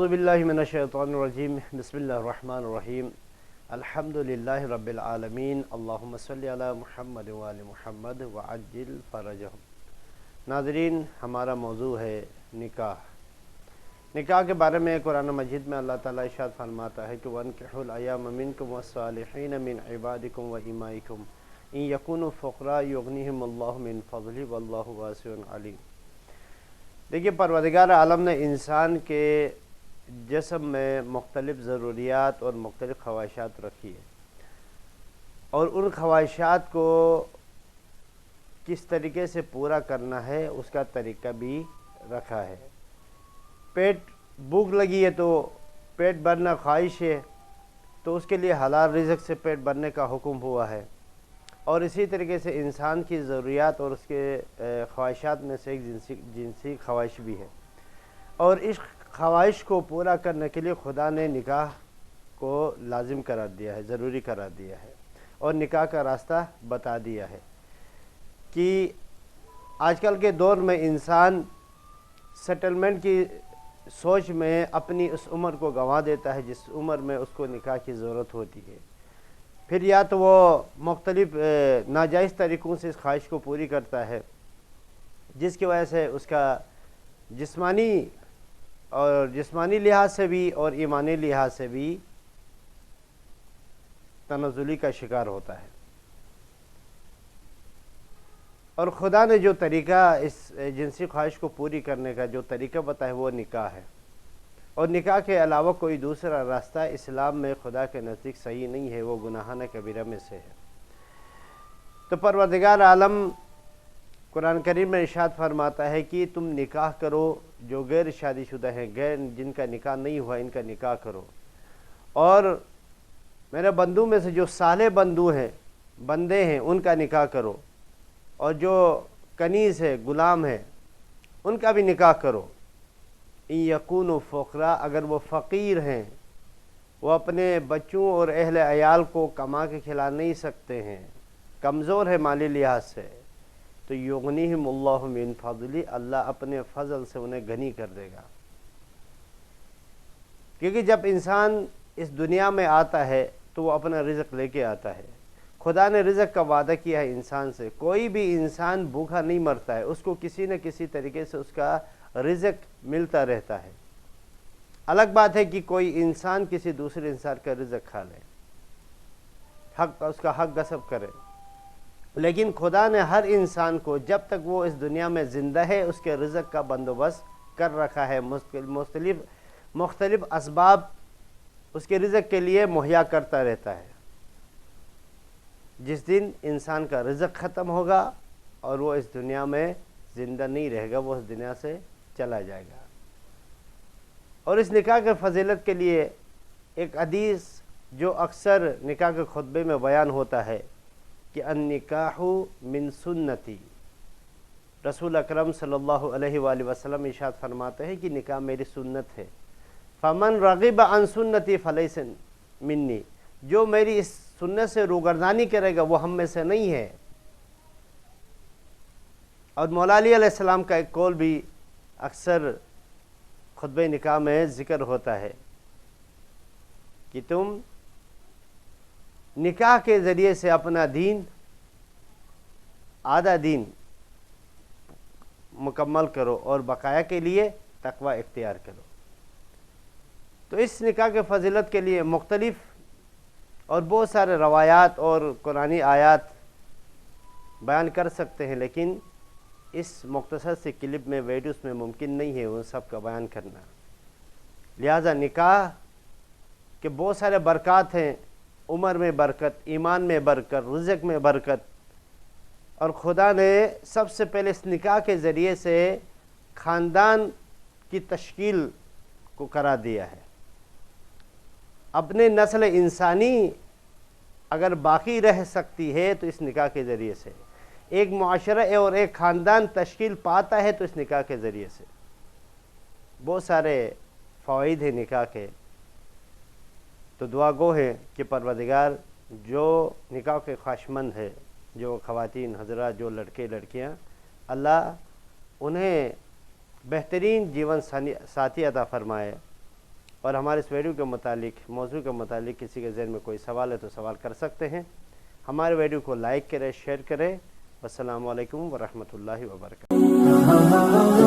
اعوذ باللہ من الشیطان الرجیم بسم اللہ الرحمن الرحیم الحمدللہ رب العالمین اللہم صلی علی محمد وآل محمد وعجل فرجہم۔ ناظرین، ہمارا موضوع ہے نکاح کے بارے میں قرآن مجید میں اللہ تعالیٰ ارشاد فرماتا ہے کہ وَانكِحُوا الْأَيَامَ مِنكُمْ وَالصَّالِحِينَ مِنْ عِبَادِكُمْ وَإِمَائِكُمْ إِنْ يَكُونُوا فُقَرَاءَ يُغْنِهِمُ اللَّهُ مِنْ فَضْلِهِ وَاللَّهُ وَاسِعٌ عَلِيمٌ۔ دیکھیے، پروردگار عالم نے انسان کے جسم میں مختلف ضروریات اور مختلف خواہشات رکھی ہے، اور ان خواہشات کو کس طریقے سے پورا کرنا ہے اس کا طریقہ بھی رکھا ہے۔ بھوک لگی ہے تو پیٹ بھرنا خواہش ہے، تو اس کے لیے حلال رزق سے پیٹ بھرنے کا حکم ہوا ہے، اور اسی طریقے سے انسان کی ضروریات اور اس کے خواہشات میں سے ایک جنسی خواہش بھی ہے، اور اس خواہش کو پورا کرنے کے لیے خدا نے نکاح کو لازم قرار دیا ہے، ضروری قرار دیا ہے، اور نکاح کا راستہ بتا دیا ہے کہ آج کل کے دور میں انسان سیٹلمنٹ کی سوچ میں اپنی اس عمر کو گنوا دیتا ہے جس عمر میں اس کو نکاح کی ضرورت ہوتی ہے۔ پھر یا تو وہ مختلف ناجائز طریقوں سے اس خواہش کو پوری کرتا ہے، جس کی وجہ سے اس کا جسمانی لحاظ سے بھی اور ایمانی لحاظ سے بھی تنزلی کا شکار ہوتا ہے۔ اور خدا نے جو طریقہ اس جنسی خواہش کو پوری کرنے کا جو طریقہ بتایا وہ نکاح ہے، اور نکاح کے علاوہ کوئی دوسرا راستہ اسلام میں خدا کے نزدیک صحیح نہیں ہے، وہ گناہانہ کبیرہ میں سے ہے۔ تو پروردگار عالم قرآن کریم میں ارشاد فرماتا ہے کہ تم نکاح کرو، جو غیر شادی شدہ ہیں، جن کا نکاح نہیں ہوا، ان کا نکاح کرو، اور میرے بندوں میں سے جو صالح بندے ہیں ان کا نکاح کرو، اور جو کنیز ہے، غلام ہے، ان کا بھی نکاح کرو۔ ان یکونوا فقراء، اگر وہ فقیر ہیں، وہ اپنے بچوں اور اہل عیال کو کما کے کھلا نہیں سکتے ہیں، کمزور ہے مالی لحاظ سے، تو یغنیہم اللہ من فضلہ، اللہ اپنے فضل سے انہیں غنی کر دے گا۔ کیونکہ جب انسان اس دنیا میں آتا ہے تو وہ اپنا رزق لے کے آتا ہے۔ خدا نے رزق کا وعدہ کیا ہے انسان سے، کوئی بھی انسان بھوکا نہیں مرتا ہے، اس کو کسی نہ کسی طریقے سے اس کا رزق ملتا رہتا ہے۔ الگ بات ہے کہ کوئی انسان کسی دوسرے انسان کا رزق کھا لے، اس کا حق غصب کرے، لیکن خدا نے ہر انسان کو جب تک وہ اس دنیا میں زندہ ہے اس کے رزق کا بندوبست کر رکھا ہے، مختلف اسباب اس کے رزق کے لیے مہیا کرتا رہتا ہے۔ جس دن انسان کا رزق ختم ہوگا اور وہ اس دنیا میں زندہ نہیں رہے گا، وہ اس دنیا سے چلا جائے گا۔ اور اس نکاح کے فضیلت کے لیے ایک حدیث جو اکثر نکاح کے خطبے میں بیان ہوتا ہے کہ النکاح من سنتی، رسول اکرم صلی اللہ علیہ وآلہ وسلم ارشاد فرماتے ہیں کہ نکاح میری سنت ہے۔ فمن رغب عن سنتی فلیس منی، جو میری اس سنت سے روگردانی کرے گا وہ ہم میں سے نہیں ہے۔ اور مولا علی علیہ السلام کا ایک قول بھی اکثر خطبہ نکاح میں ذکر ہوتا ہے کہ تم نکاح کے ذریعے سے اپنا دین، آدھا دین مکمل کرو اور بقایا کے لیے تقوی اختیار کرو۔ تو اس نکاح کے فضیلت کے لیے مختلف اور بہت سارے روایات اور قرآنی آیات بیان کر سکتے ہیں، لیکن اس مختصر سے کلپ میں ویڈیوز میں ممکن نہیں ہے ان سب کا بیان کرنا۔ لہذا نکاح کے بہت سارے برکات ہیں، عمر میں برکت، ایمان میں برکت، رزق میں برکت، اور خدا نے سب سے پہلے اس نکاح کے ذریعے سے خاندان کی تشکیل کو قرار دیا ہے۔ اپنے نسل انسانی اگر باقی رہ سکتی ہے تو اس نکاح کے ذریعے سے، ایک معاشرہ اور ایک خاندان تشکیل پاتا ہے تو اس نکاح کے ذریعے سے۔ بہت سارے فوائد ہیں نکاح کے، تو دعا گو ہے کہ پروردگار جو نکاح کے خواہشمند ہے، جو خواتین حضرات، جو لڑکے لڑکیاں، اللہ انہیں بہترین جیون ساتھی عطا فرمائے، اور ہمارے اس ویڈیو کے متعلق موضوع کے متعلق کسی کے ذہن میں کوئی سوال ہے تو سوال کر سکتے ہیں۔ ہمارے ویڈیو کو لائک کریں، شیئر کریں۔ السلام علیکم ورحمۃ اللہ وبرکاتہ۔